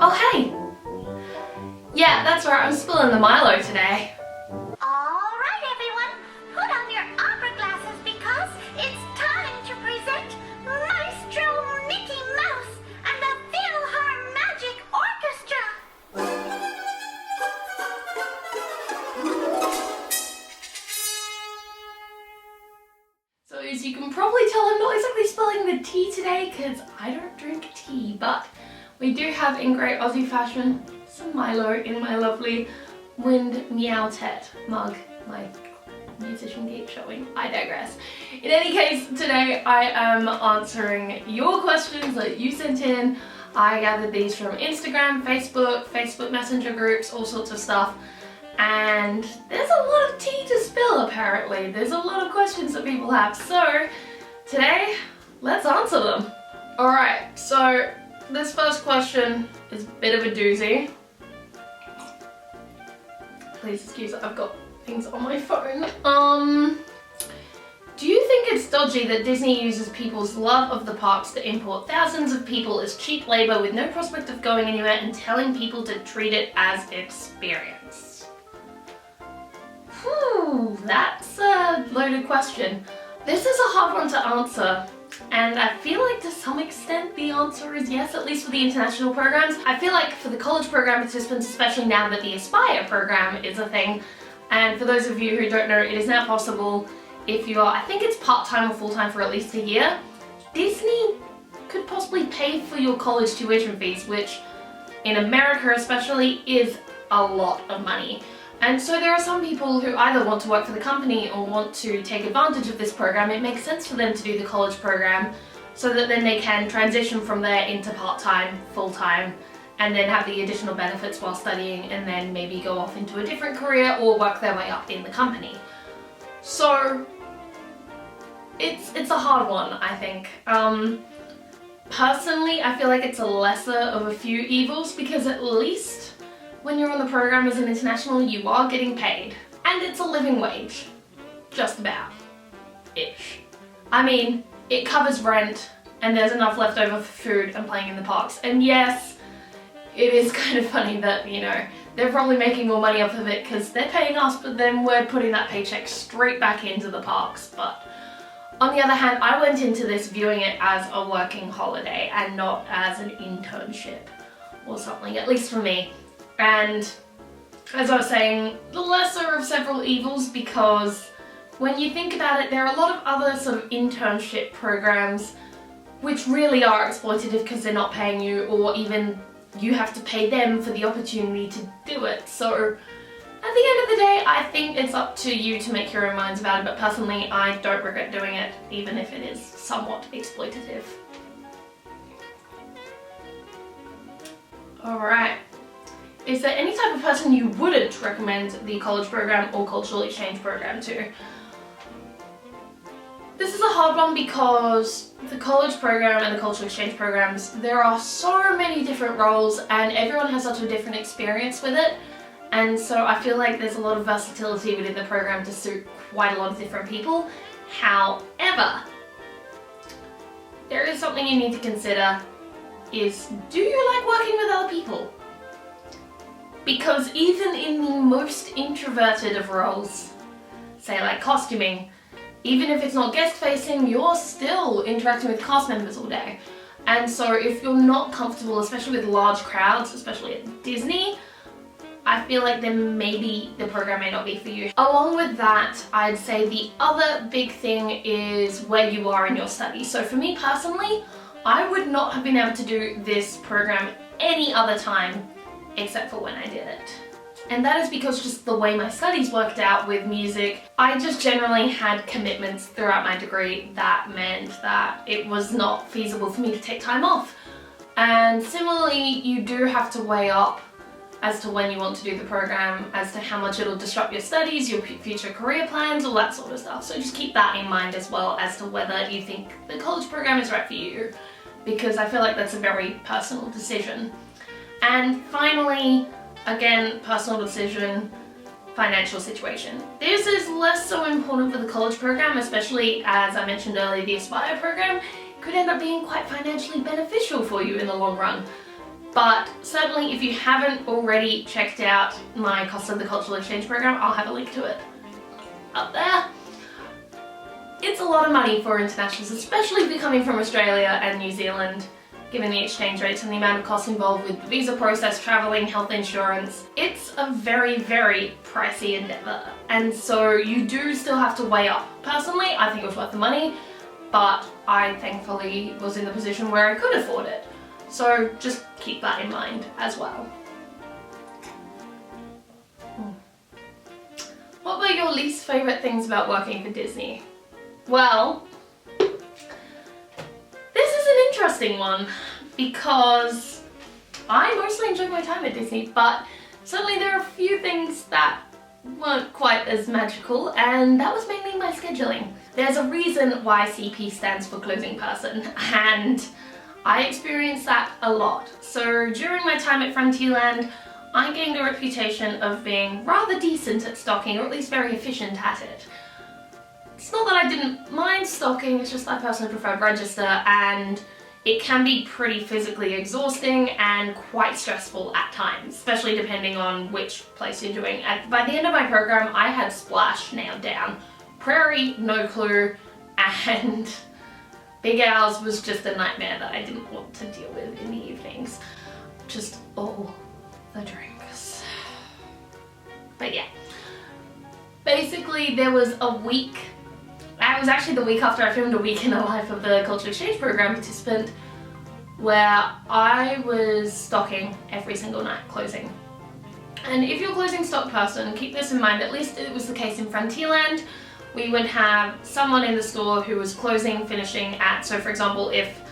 Oh hey! Yeah, that's right, I'm spilling the Milo today. Alright everyone, put on your opera glasses because it's time to present Maestro Mickey Mouse and the Philharmagic Orchestra! So as you can probably tell, I'm not exactly spilling the tea today because I don't drink tea, but we do have, in great Aussie fashion, some Milo in my lovely Wind Meow Tet mug. My musician keeps showing. I digress. In any case, today I am answering your questions that you sent in. I gathered these from Instagram, Facebook Messenger groups, all sorts of stuff. And there's a lot of tea to spill apparently. There's a lot of questions that people have. So today, let's answer them. Alright, so this first question is a bit of a doozy. Please excuse me, I've got things on my phone. Do you think it's dodgy that Disney uses people's love of the parks to import thousands of people as cheap labor with no prospect of going anywhere and telling people to treat it as experience? That's a loaded question. This is a hard one to answer. And I feel like to some extent the answer is yes, at least for the international programs. I feel like for the college program participants, especially now that the Aspire program is a thing, and for those of you who don't know, it is now possible if you are, I think it's part-time or full-time for at least a year, Disney could possibly pay for your college tuition fees, which in America especially is a lot of money. And so there are some people who either want to work for the company or want to take advantage of this program. It makes sense for them to do the college program so that then they can transition from there into part-time, full-time, and then have the additional benefits while studying and then maybe go off into a different career or work their way up in the company. So it's a hard one, I think. Personally, I feel like it's a lesser of a few evils because at least when you're on the program as an international, you are getting paid. And it's a living wage. Just about. Ish. I mean, it covers rent and there's enough left over for food and playing in the parks. And yes, it is kind of funny that, you know, they're probably making more money off of it because they're paying us, but then we're putting that paycheck straight back into the parks. But on the other hand, I went into this viewing it as a working holiday and not as an internship or something, at least for me. And as I was saying, the lesser of several evils because when you think about it, there are a lot of other sort of internship programs which really are exploitative because they're not paying you, or even you have to pay them for the opportunity to do it. So at the end of the day, I think it's up to you to make your own minds about it, but personally I don't regret doing it, even if it is somewhat exploitative. Alright. Is there any type of person you wouldn't recommend the college program or cultural exchange program to? This is a hard one because the college program and the cultural exchange programs, there are so many different roles and everyone has such a different experience with it. And so I feel like there's a lot of versatility within the program to suit quite a lot of different people. However, there is something you need to consider is, do you like working with other people? Because even in the most introverted of roles, say like costuming, even if it's not guest facing, you're still interacting with cast members all day. And so if you're not comfortable, especially with large crowds, especially at Disney, I feel like then maybe the program may not be for you. Along with that, I'd say the other big thing is where you are in your studies. So for me personally, I would not have been able to do this program any other time except for when I did it. And that is because just the way my studies worked out with music, I just generally had commitments throughout my degree that meant that it was not feasible for me to take time off. And similarly, you do have to weigh up as to when you want to do the program, as to how much it'll disrupt your studies, your future career plans, all that sort of stuff. So just keep that in mind as well as to whether you think the college program is right for you, because I feel like that's a very personal decision. And finally, again, personal decision, financial situation. This is less so important for the college program, especially as I mentioned earlier, the Aspire program could end up being quite financially beneficial for you in the long run. But certainly if you haven't already checked out my Cost of the Cultural Exchange program, I'll have a link to it up there. It's a lot of money for internationals, especially if you're coming from Australia and New Zealand, given the exchange rates and the amount of costs involved with the visa process, traveling, health insurance. It's a very, very pricey endeavor. And so you do still have to weigh up. Personally, I think it was worth the money, but I thankfully was in the position where I could afford it. So just keep that in mind as well. What were your least favorite things about working for Disney? Well, this is an interesting one because I mostly enjoyed my time at Disney, but certainly there are a few things that weren't quite as magical, and that was mainly my scheduling. There's a reason why CP stands for closing person, and I experienced that a lot. So during my time at Frontierland, I gained a reputation of being rather decent at stocking, or at least very efficient at it. It's not that I didn't mind stocking, it's just that I personally preferred register, and it can be pretty physically exhausting and quite stressful at times, especially depending on which place you're doing. By the end of my program, I had Splash nailed down. Prairie, no clue, and Big Owls was just a nightmare that I didn't want to deal with in the evenings. Just all the drinks. But yeah. Basically, there was a week, it was actually the week after I filmed A Week in the Life of the Cultural Exchange Program participant, where I was stocking every single night, closing. And if you're a closing stock person, keep this in mind, at least it was the case in Frontierland. We would have someone in the store who was closing, finishing at, so for example, if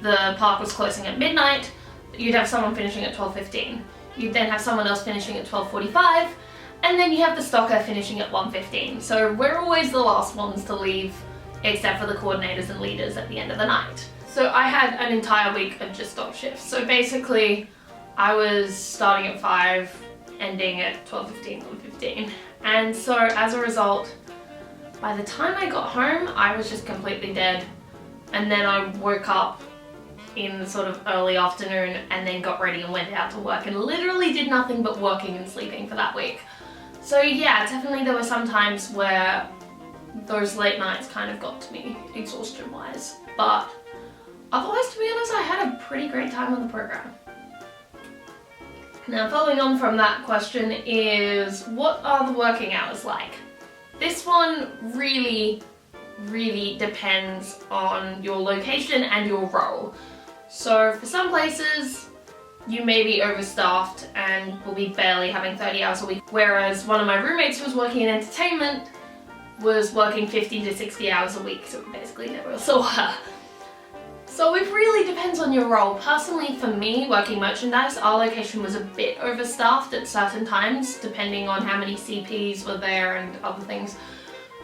the park was closing at midnight, you'd have someone finishing at 12:15. You'd then have someone else finishing at 12:45, and then you have the stocker finishing at 1:15. So we're always the last ones to leave, except for the coordinators and leaders at the end of the night. So I had an entire week of just stock shifts. So basically, I was starting at 5, ending at 12:15, 1:15. And so as a result, by the time I got home, I was just completely dead. And then I woke up in the sort of early afternoon and then got ready and went out to work and literally did nothing but working and sleeping for that week. So yeah, definitely there were some times where those late nights kind of got to me, exhaustion-wise. But otherwise, to be honest, I had a pretty great time on the program. Now, following on from that question is, what are the working hours like? This one really depends on your location and your role. So for some places, you may be overstaffed and will be barely having 30 hours a week, whereas one of my roommates who was working in entertainment was working 50 to 60 hours a week, so we basically never saw her. So it really depends on your role. Personally, for me, working merchandise, our location was a bit overstaffed at certain times, depending on how many CPs were there and other things.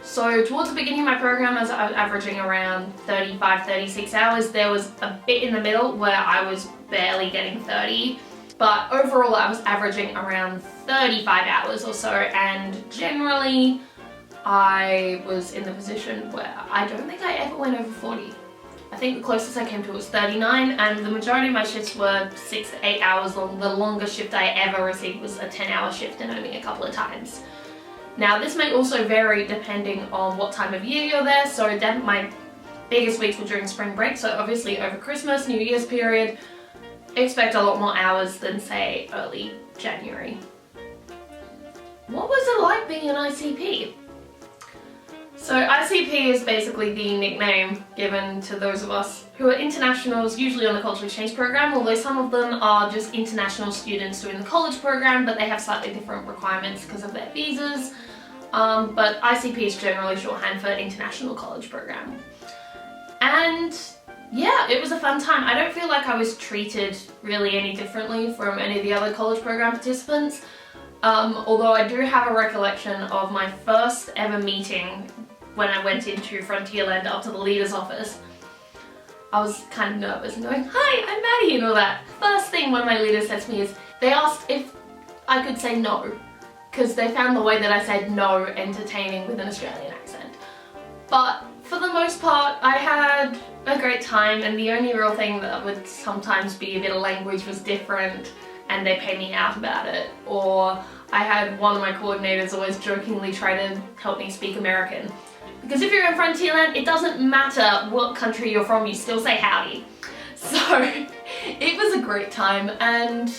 So towards the beginning of my program, as I was averaging around 35, 36 hours, there was a bit in the middle where I was barely getting 30. But overall, I was averaging around 35 hours or so, and generally, I was in the position where I don't think I ever went over 40. I think the closest I came to was 39, and the majority of my shifts were 6 to 8 hours long. The longest shift I ever received was a 10-hour shift, and only a couple of times. Now this may also vary depending on what time of year you're there, so my biggest weeks were during spring break, so obviously over Christmas, New Year's period, expect a lot more hours than say early January. What was it like being an ICP? So ICP is basically the nickname given to those of us who are internationals, usually on the cultural exchange program, although some of them are just international students doing the college program, but they have slightly different requirements because of their visas. But ICP is generally shorthand for International College Program. And yeah, it was a fun time. I don't feel like I was treated really any differently from any of the other college program participants. Although I do have a recollection of my first ever meeting when I went into Frontierland up to the leader's office. I was kind of nervous and going, "Hi, I'm Maddie," and all that. First thing one of my leaders said to me is, they asked if I could say no, because they found the way that I said no entertaining with an Australian accent. But for the most part, I had a great time, and the only real thing that would sometimes be a bit of language was different, and they pay me out about it. Or I had one of my coordinators always jokingly try to help me speak American. Because if you're in Frontierland, it doesn't matter what country you're from, you still say howdy. So it was a great time, and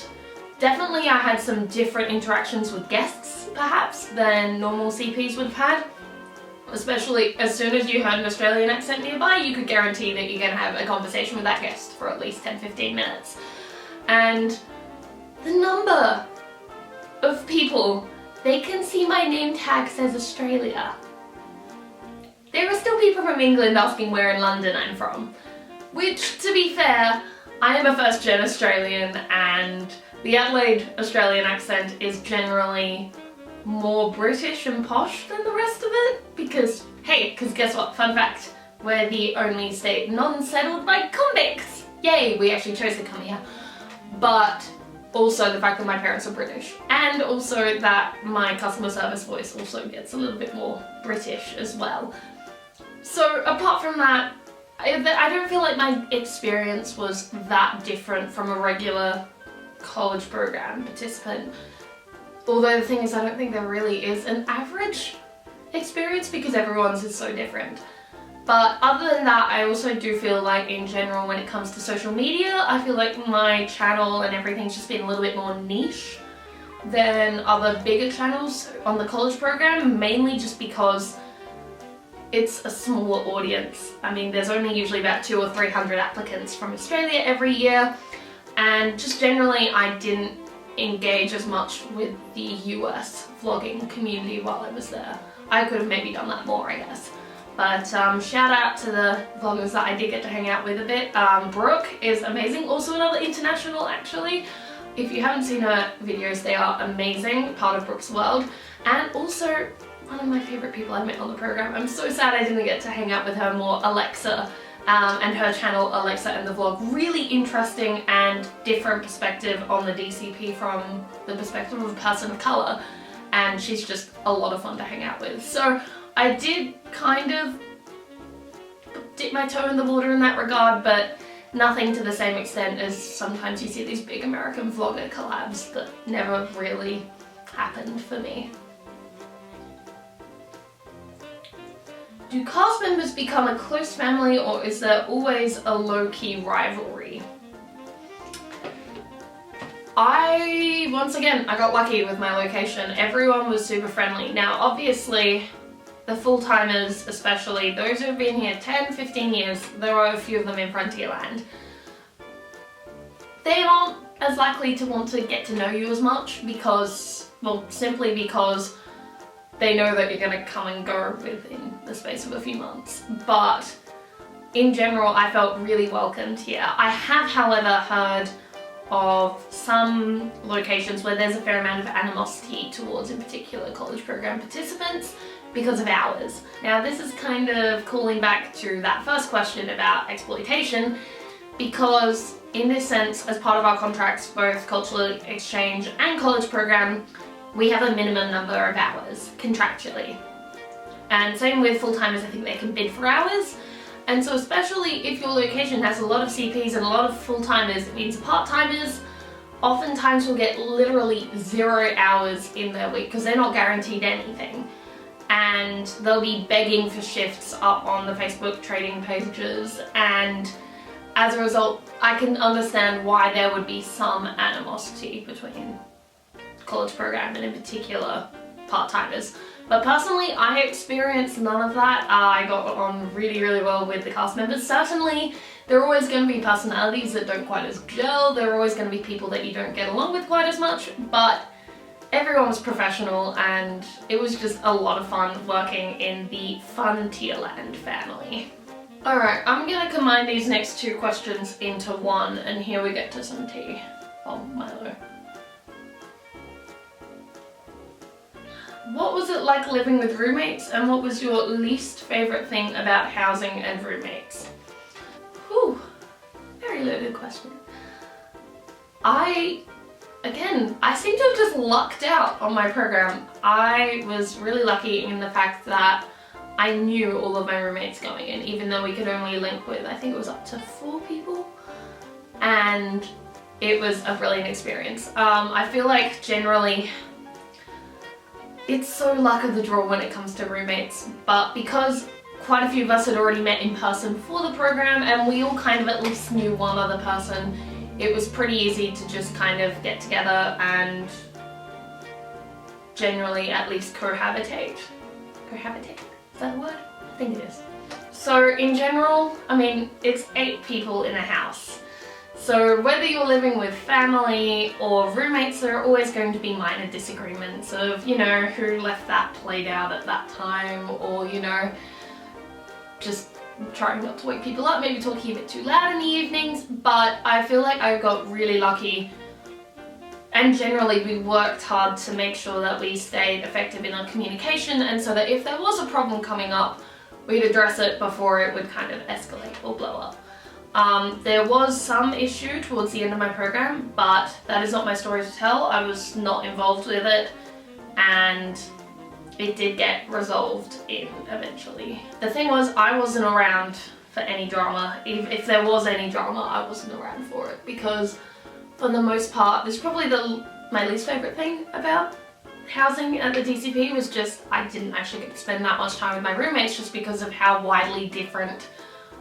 definitely I had some different interactions with guests, perhaps, than normal CPs would have had. Especially as soon as you heard an Australian accent nearby, you could guarantee that you're going to have a conversation with that guest for at least 10-15 minutes. And the number of people, they can see my name tag says Australia. There are still people from England asking where in London I'm from. Which, to be fair, I am a first-gen Australian, and the Adelaide Australian accent is generally more British and posh than the rest of it. Because, hey, because guess what? Fun fact. We're the only state non-settled by convicts. Yay, we actually chose to come here. But also the fact that my parents are British, and also that my customer service voice also gets a little bit more British as well. So apart from that, I don't feel like my experience was that different from a regular college program participant. Although the thing is, I don't think there really is an average experience because everyone's is so different. But other than that, I also do feel like in general when it comes to social media, I feel like my channel and everything's just been a little bit more niche than other bigger channels on the college program, mainly just because it's a smaller audience. I mean, there's only usually about 200 or 300 applicants from Australia every year, and just generally I didn't engage as much with the US vlogging community while I was there. I could have maybe done that more, I guess. But shout out to the vloggers that I did get to hang out with a bit. Brooke is amazing, also another international actually. If you haven't seen her videos, they are amazing, part of Brooke's world. And also one of my favourite people I met on the program. I'm so sad I didn't get to hang out with her more, Alexa, and her channel Alexa and the Vlog. Really interesting and different perspective on the DCP from the perspective of a person of colour, and she's just a lot of fun to hang out with. So I did kind of dip my toe in the water in that regard, but nothing to the same extent as sometimes you see these big American vlogger collabs that never really happened for me. Do cast members become a close family, or is there always a low-key rivalry? Once again, I got lucky with my location. Everyone was super friendly. Now, obviously, the full-timers, especially those who have been here 10, 15 years, there are a few of them in Frontierland. They aren't as likely to want to get to know you as much because, well, simply because they know that you're going to come and go within the space of a few months. But in general, I felt really welcomed here. I have, however, heard of some locations where there's a fair amount of animosity towards in particular college program participants because of hours. Now this is kind of calling back to that first question about exploitation, because in this sense, as part of our contracts, both cultural exchange and college program, we have a minimum number of hours contractually. And same with full-timers, I think they can bid for hours. And so especially if your location has a lot of CPs and a lot of full-timers, it means part-timers oftentimes will get literally 0 hours in their week because they're not guaranteed anything. And they'll be begging for shifts up on the Facebook trading pages, and as a result, I can understand why there would be some animosity between college program and in particular part-timers. But personally, I experienced none of that. I got on really, really well with the cast members. Certainly, there are always going to be personalities that don't quite as gel. There are always going to be people that you don't get along with quite as much, but everyone was professional and it was just a lot of fun working in the Frontierland family. Alright, I'm gonna combine these next 2 questions into one, and here we get to some tea. Oh, Milo. What was it like living with roommates, and what was your least favourite thing about housing and roommates? Whew, very loaded question. Again, I seem to have just lucked out on my program. I was really lucky in the fact that I knew all of my roommates going in, even though we could only link with, I think it was up to 4 people. And it was a brilliant experience. I feel like generally, it's so luck of the draw when it comes to roommates, but because quite a few of us had already met in person before the program and we all kind of at least knew one other person, it was pretty easy to just kind of get together and generally at least cohabitate. Cohabitate? Is that a word? I think it is. So in general, I mean, it's 8 people in a house. So whether you're living with family or roommates, there are always going to be minor disagreements of, you know, who left that played out at that time, or, you know, just trying not to wake people up, maybe talking a bit too loud in the evenings. But I feel like I got really lucky, and generally we worked hard to make sure that we stayed effective in our communication, and so that if there was a problem coming up, we'd address it before it would kind of escalate or blow up. There was some issue towards the end of my program, but that is not my story to tell. I was not involved with it, and it did get resolved eventually. The thing was, I wasn't around for any drama. If there was any drama, I wasn't around for it, because for the most part, this is probably my least favourite thing about housing at the DCP was just I didn't actually get to spend that much time with my roommates just because of how widely different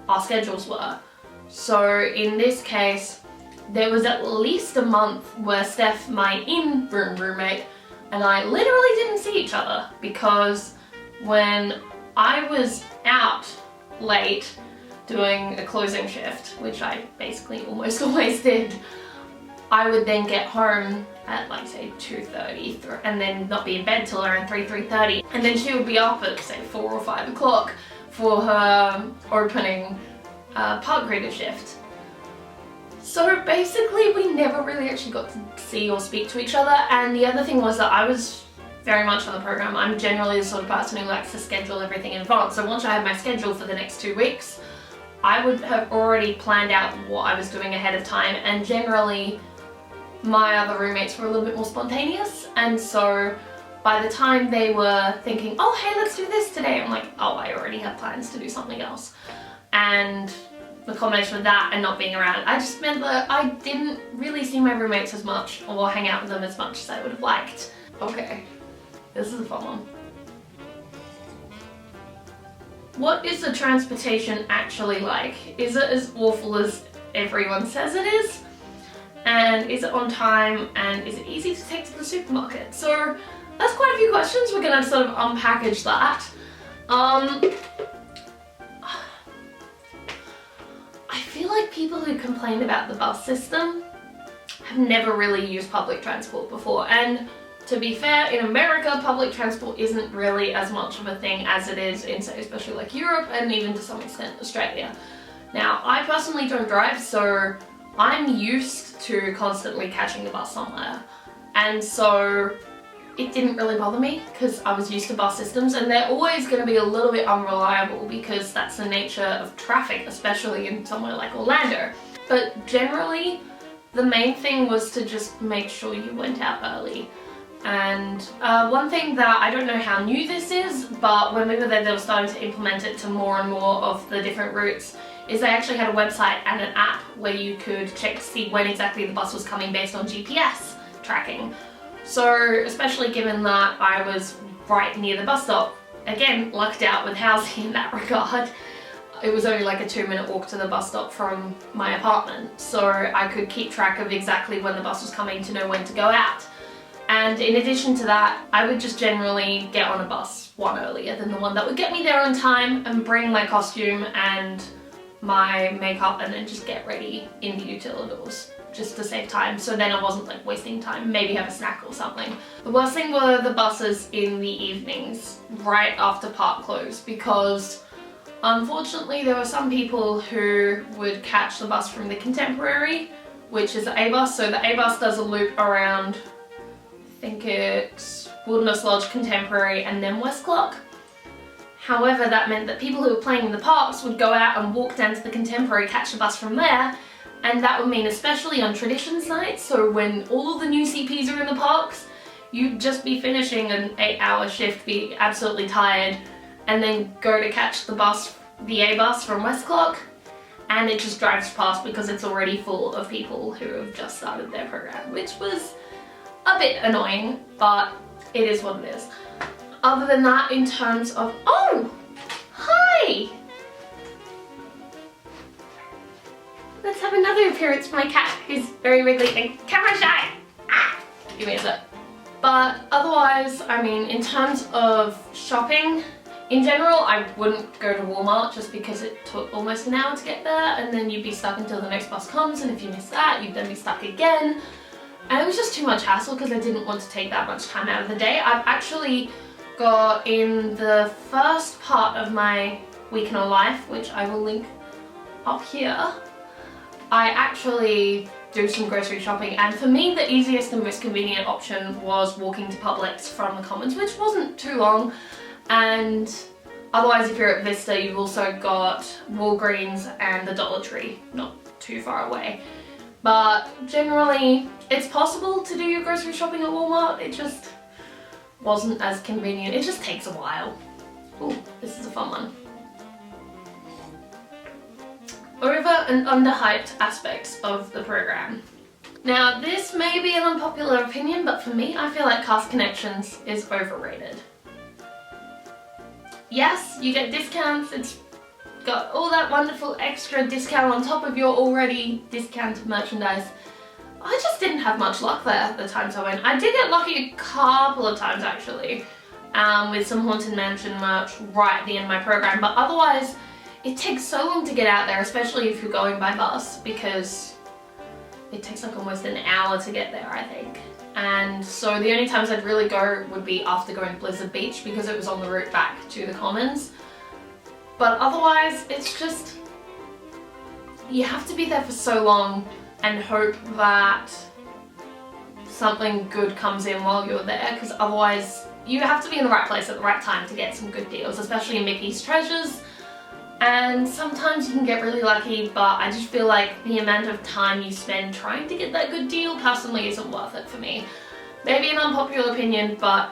our schedules were. So in this case, there was at least a month where Steph, my in-room roommate, and I literally didn't see each other, because when I was out late doing a closing shift, which I basically almost always did, I would then get home at like say 2:30 and then not be in bed till around 3:30, and then she would be up at say 4 or 5 o'clock for her opening park reader shift. So basically we never really actually got to see or speak to each other. And the other thing was that I was very much on the program. I'm generally the sort of person who likes to schedule everything in advance. So once I had my schedule for the next 2 weeks, I would have already planned out what I was doing ahead of time, and generally my other roommates were a little bit more spontaneous, and so by the time they were thinking, oh hey, let's do this today, I'm like, oh, I already have plans to do something else. And the combination of that and not being around, I just meant that I didn't really see my roommates as much or hang out with them as much as I would have liked. Okay, this is a fun one. What is the transportation actually like? Is it as awful as everyone says it is? And is it on time? And is it easy to take to the supermarket? So that's quite a few questions. We're gonna sort of unpackage that. I feel like people who complain about the bus system have never really used public transport before. And to be fair, in America, public transport isn't really as much of a thing as it is in, say, especially like Europe and even to some extent Australia. Now, I personally don't drive, so I'm used to constantly catching the bus somewhere. And so it didn't really bother me because I was used to bus systems, and they're always going to be a little bit unreliable because that's the nature of traffic, especially in somewhere like Orlando. But generally, the main thing was to just make sure you went out early. And one thing that I don't know how new this is, but when we were there, they were starting to implement it to more and more of the different routes, is they actually had a website and an app where you could check to see when exactly the bus was coming based on GPS tracking. So especially given that I was right near the bus stop, again, lucked out with housing in that regard. It was only like a 2-minute walk to the bus stop from my apartment, so I could keep track of exactly when the bus was coming to know when to go out. And in addition to that, I would just generally get on a bus one earlier than the one that would get me there on time and bring my costume and my makeup and then just get ready in the utilidors just to save time, so then I wasn't like wasting time, maybe have a snack or something. The worst thing were the buses in the evenings right after park close, because unfortunately there were some people who would catch the bus from the Contemporary, which is the A bus. So the A bus does a loop around, I think it's Wilderness Lodge, Contemporary and then West Clock. However, that meant that people who were playing in the parks would go out and walk down to the Contemporary, catch the bus from there, and that would mean, especially on Traditions nights, so when all of the new CPs are in the parks, you'd just be finishing an 8-hour shift, be absolutely tired, and then go to catch the bus, the A bus from West Clock, and it just drives past because it's already full of people who have just started their program, which was a bit annoying, but it is what it is. Other than that, in terms of, oh, hi! Let's have another appearance from my cat, who's very wiggly and camera shy. Ah, give me a sec. But otherwise, I mean, in terms of shopping, in general, I wouldn't go to Walmart just because it took almost an hour to get there, and then you'd be stuck until the next bus comes, and if you miss that, you'd then be stuck again. And it was just too much hassle because I didn't want to take that much time out of the day. I've actually got, in the first part of my week in a life, which I will link up here, I actually do some grocery shopping, and for me the easiest and most convenient option was walking to Publix from the Commons, which wasn't too long. And otherwise, if you're at Vista, you've also got Walgreens and the Dollar Tree, not too far away. But generally, it's possible to do your grocery shopping at Walmart, it just wasn't as convenient. It just takes a while. Ooh, this is a fun one. Over and underhyped aspects of the program. Now, this may be an unpopular opinion, but for me, I feel like Cast Connections is overrated. Yes, you get discounts, it's got all that wonderful extra discount on top of your already discounted merchandise. I just didn't have much luck there the times I went. I did get lucky a couple of times actually, with some Haunted Mansion merch right at the end of my program, but otherwise it takes so long to get out there, especially if you're going by bus, because it takes like almost an hour to get there, I think. And so the only times I'd really go would be after going to Blizzard Beach because it was on the route back to the Commons. But otherwise, it's just, you have to be there for so long and hope that something good comes in while you're there, because otherwise you have to be in the right place at the right time to get some good deals, especially in Mickey's Treasures. And sometimes you can get really lucky, but I just feel like the amount of time you spend trying to get that good deal personally isn't worth it for me. Maybe an unpopular opinion, but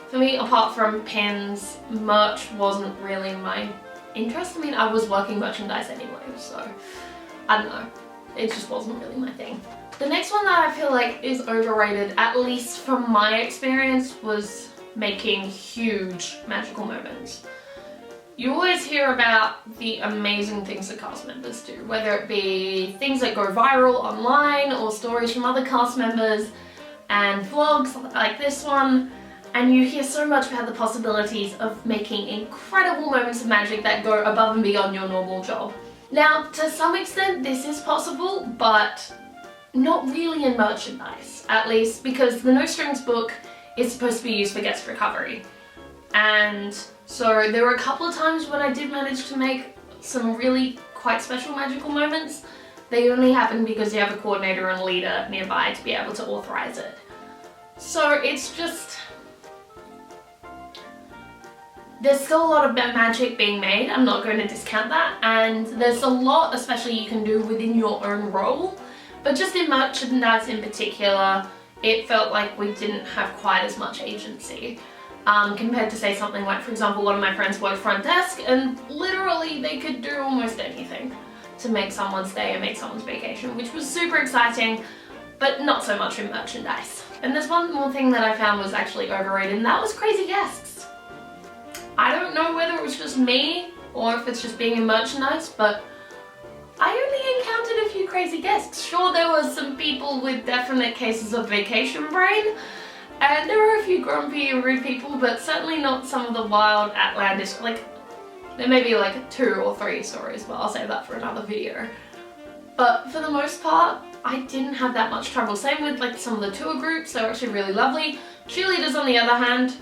for me, apart from pins, merch wasn't really my interest. I mean, I was working merchandise anyway, so I don't know. It just wasn't really my thing. The next one that I feel like is overrated, at least from my experience, was making huge magical moments. You always hear about the amazing things that cast members do, whether it be things that go viral online or stories from other cast members and vlogs like this one, and you hear so much about the possibilities of making incredible moments of magic that go above and beyond your normal job. Now, to some extent this is possible, but not really in merchandise, at least because the No Strings book is supposed to be used for guest recovery. And so there were a couple of times when I did manage to make some really quite special magical moments. They only happen because you have a coordinator and leader nearby to be able to authorize it. So it's just, there's still a lot of magic being made, I'm not going to discount that, and there's a lot especially you can do within your own role, but just in merchandise in particular, it felt like we didn't have quite as much agency. Compared to say something like, for example, one of my friends worked front desk and literally they could do almost anything. to make someone's day and make someone's vacation, which was super exciting, but not so much in merchandise. And there's one more thing that I found was actually overrated, and that was crazy guests. I don't know whether it was just me or if it's just being in merchandise, but I only encountered a few crazy guests. Sure, there were some people with definite cases of vacation brain, and there were a few grumpy and rude people, but certainly not some of the wild, outlandish, like, there may be like 2 or 3 stories, but I'll save that for another video. But for the most part, I didn't have that much trouble. Same with like some of the tour groups, they were actually really lovely. Cheerleaders on the other hand,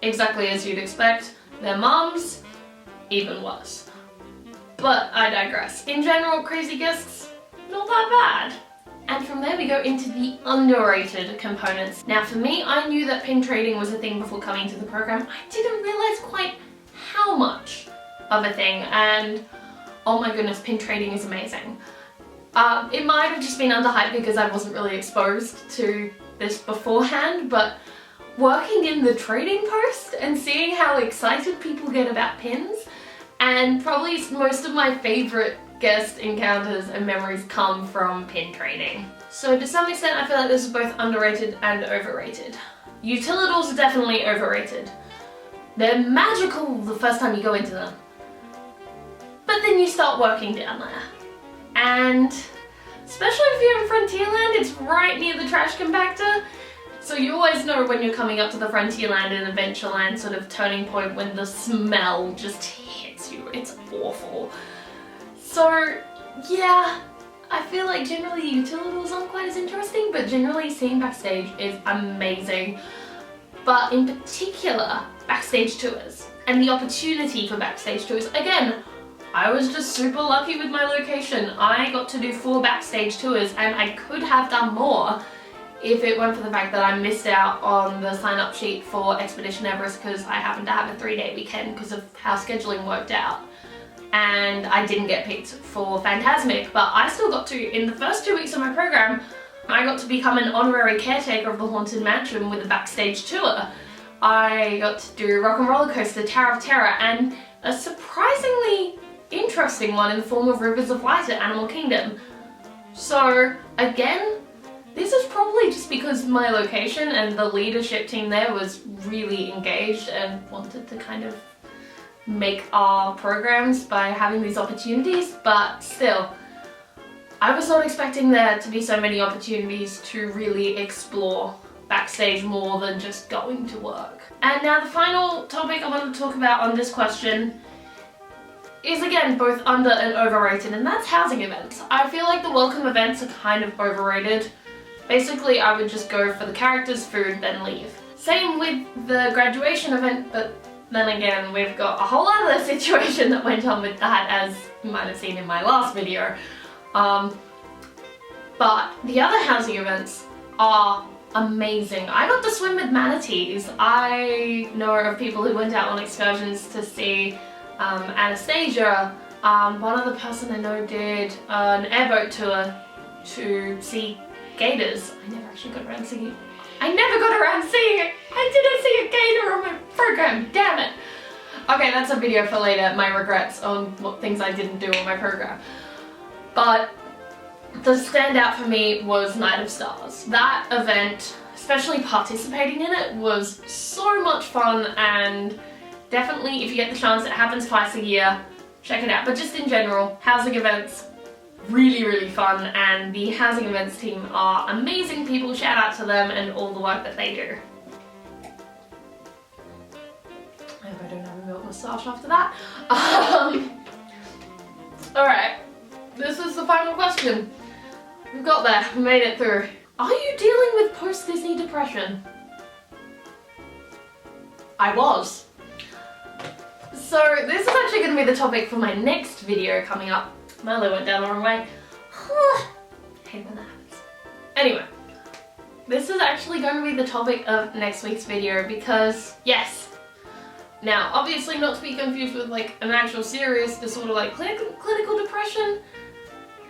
exactly as you'd expect. Their mums, even worse. But I digress. In general, crazy guests, not that bad. And from there we go into the underrated components. Now for me, I knew that pin trading was a thing before coming to the program. I didn't realize quite how much of a thing, and oh my goodness, pin trading is amazing. It might have just been underhyped because I wasn't really exposed to this beforehand, but working in the trading post and seeing how excited people get about pins, and probably most of my favorite guest encounters and memories come from pin trading. So to some extent I feel like this is both underrated and overrated. Utilitals are definitely overrated. They're magical the first time you go into them, but then you start working down there. And especially if you're in Frontierland, it's right near the trash compactor, so you always know when you're coming up to the Frontierland and Adventureland sort of turning point when the smell just hits you. It's awful. So yeah, I feel like generally utilitals aren't quite as interesting, but generally seeing backstage is amazing. But in particular, backstage tours and the opportunity for backstage tours. Again, I was just super lucky with my location. I got to do 4 backstage tours, and I could have done more if it weren't for the fact that I missed out on the sign-up sheet for Expedition Everest because I happened to have a 3-day weekend because of how scheduling worked out. And I didn't get picked for Fantasmic, but I still got to, in the first 2 weeks of my program, I got to become an honorary caretaker of the Haunted Mansion with a backstage tour. I got to do Rock and Roller Coaster, Tower of Terror, and a surprisingly interesting one in the form of Rivers of Light at Animal Kingdom. So again, this is probably just because my location and the leadership team there was really engaged and wanted to kind of make our programs by having these opportunities, but still, I was not expecting there to be so many opportunities to really explore backstage more than just going to work. And now the final topic I wanted to talk about on this question is again both under and overrated, and that's housing events. I feel like the welcome events are kind of overrated. Basically, I would just go for the characters, food, then leave. Same with the graduation event, but then again, we've got a whole other situation that went on with that, as you might have seen in my last video. But the other housing events are amazing. I got to swim with manatees. I know of people who went out on excursions to see Anastasia. One other person I know did an airboat tour to see gators. I never actually got around seeing it. I never got around seeing it! I didn't see a gator on my program, damn it! Okay, that's a video for later, my regrets on what things I didn't do on my program. But the standout for me was Night of Stars. That event, especially participating in it, was so much fun, and definitely if you get the chance, it happens twice a year, check it out. But just in general, housing events, really, really fun, and the housing events team are amazing people. Shout out to them and all the work that they do. I hope I don't have a milk moustache after that. Alright, this is the final question. We've got there, we made it through. Are you dealing with post-Disney depression? I was. So this is actually going to be the topic for my next video coming up. Milo went down the wrong way. Hate when that happens. Anyway, this is actually going to be the topic of next week's video because, yes, now obviously not to be confused with like an actual serious disorder like clinical depression,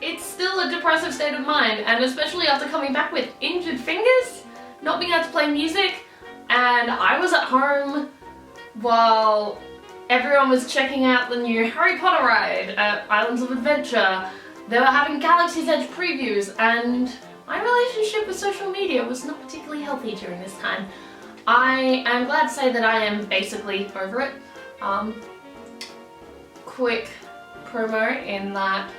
it's still a depressive state of mind, and especially after coming back with injured fingers, not being able to play music, and I was at home while Everyone was checking out the new Harry Potter ride at Islands of Adventure. They were having Galaxy's Edge previews, and my relationship with social media was not particularly healthy during this time. I am glad to say that I am basically over it. Quick promo in that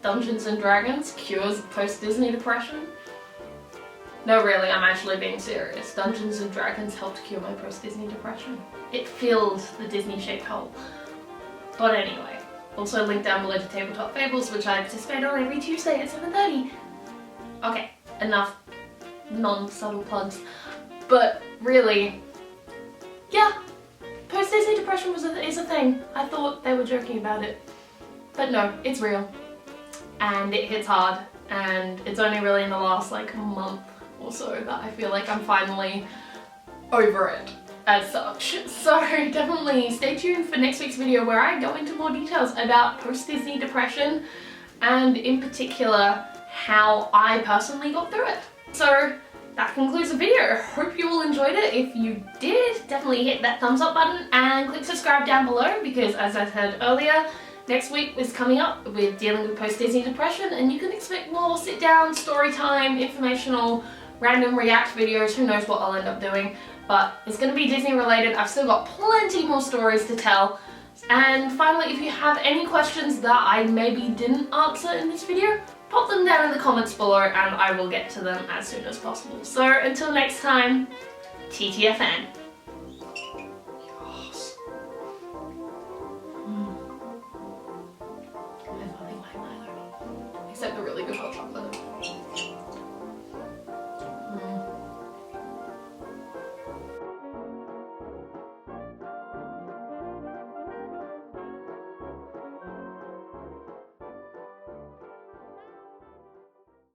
Dungeons and Dragons cures post-Disney depression. No, really, I'm actually being serious. Dungeons and Dragons helped cure my post-Disney depression. It filled the Disney-shaped hole. But anyway, also link down below to Tabletop Fables, which I participate on every Tuesday at 7:30. Okay, enough non-subtle plugs. But really, yeah, post-Disney depression is a thing. I thought they were joking about it. But no, it's real. And it hits hard. And it's only really in the last like month or so that I feel like I'm finally over it as such. So definitely stay tuned for next week's video where I go into more details about post-Disney depression and in particular how I personally got through it. So that concludes the video. Hope you all enjoyed it. If you did, definitely hit that thumbs up button and click subscribe down below because as I said earlier, next week is coming up with dealing with post-Disney depression and you can expect more sit down, story time, informational, random react videos, who knows what I'll end up doing, but it's going to be Disney related. I've still got plenty more stories to tell. And finally, if you have any questions that I maybe didn't answer in this video, pop them down in the comments below and I will get to them as soon as possible. So until next time, TTFN.